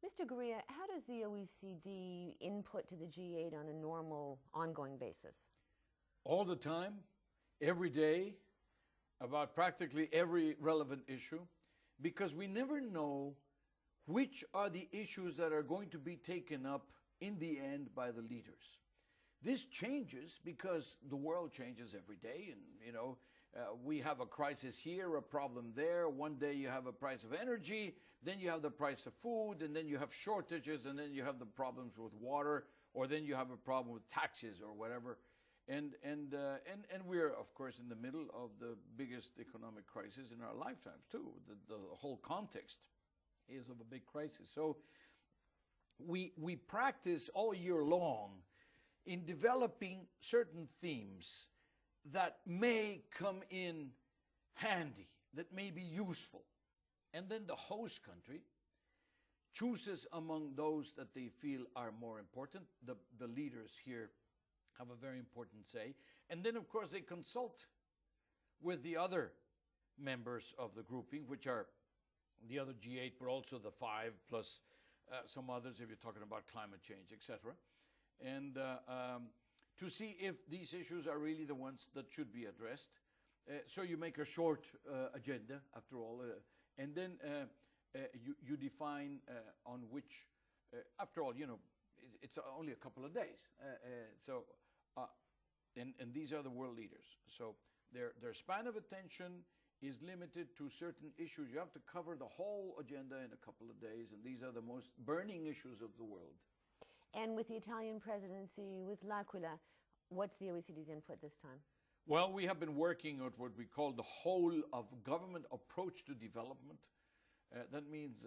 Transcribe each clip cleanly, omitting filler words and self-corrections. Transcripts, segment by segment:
Mr. Gurría, how does the OECD input to the G8 on a normal, ongoing basis? All the time, every day, about practically every relevant issue, because we never know which are the issues that are going to be taken up in the end by the leaders. This changes because the world changes every day, and we have a crisis here, a problem there. One day you have a price of energy, then you have the price of food, and then you have shortages, and then you have the problems with water, or then you have a problem with taxes or whatever. And we're, of course, in the middle of the biggest economic crisis in our lifetimes, too. The whole context is of a big crisis. So we practice all year long in developing certain themes that may come in handy, that may be useful. And then the host country chooses among those that they feel are more important. The leaders here have a very important say. And then, of course, they consult with the other members of the grouping, which are the other G8, but also the 5, plus some others, if you're talking about climate change, etc. And to see if these issues are really the ones that should be addressed. So you make a short agenda, after all, and then you define on which, after all, it's only a couple of days. And these are the world leaders. So their span of attention is limited to certain issues. You have to cover the whole agenda in a couple of days, and these are the most burning issues of the world. And with the Italian presidency, with L'Aquila, what's the OECD's input this time? Well, we have been working on what we call the whole of government approach to development. That means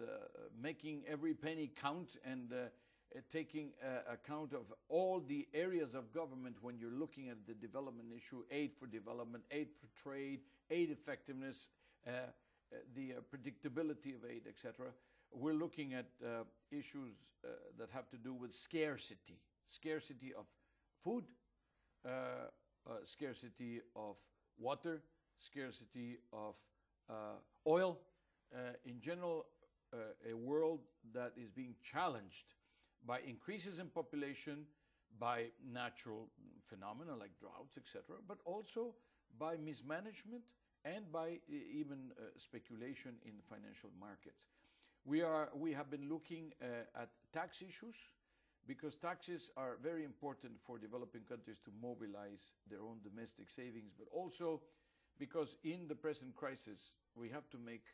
making every penny count and taking account of all the areas of government when you're looking at the development issue: aid for development, aid for trade, aid effectiveness, the predictability of aid, etc. We're looking at issues that have to do with scarcity of food, scarcity of water, scarcity of oil. In general, a world that is being challenged by increases in population, by natural phenomena like droughts, etc., but also by mismanagement and by even speculation in financial markets. We have been looking at tax issues, because taxes are very important for developing countries to mobilize their own domestic savings, but also because in the present crisis we have to make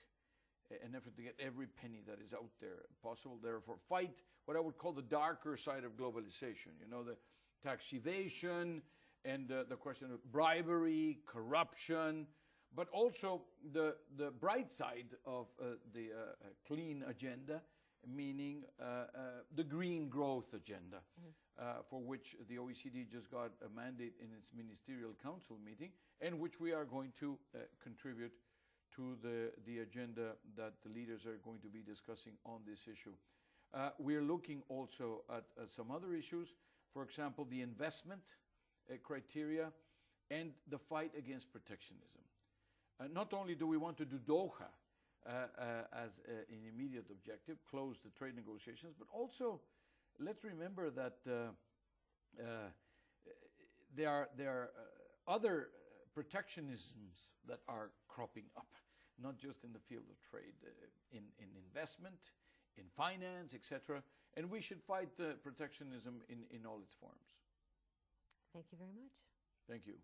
an effort to get every penny that is out there possible. Therefore, fight what I would call the darker side of globalization. The tax evasion and the question of bribery, corruption, but also the bright side of the clean agenda, meaning the green growth agenda, for which the OECD just got a mandate in its Ministerial Council meeting, and which we are going to contribute to the agenda that the leaders are going to be discussing on this issue. We're looking also at some other issues, for example, the investment criteria and the fight against protectionism. Not only do we want to do Doha as an immediate objective, close the trade negotiations, but also let's remember that there are other protectionisms that are cropping up, not just in the field of trade, in investment, in finance, etc. And we should fight protectionism in all its forms. Thank you very much. Thank you.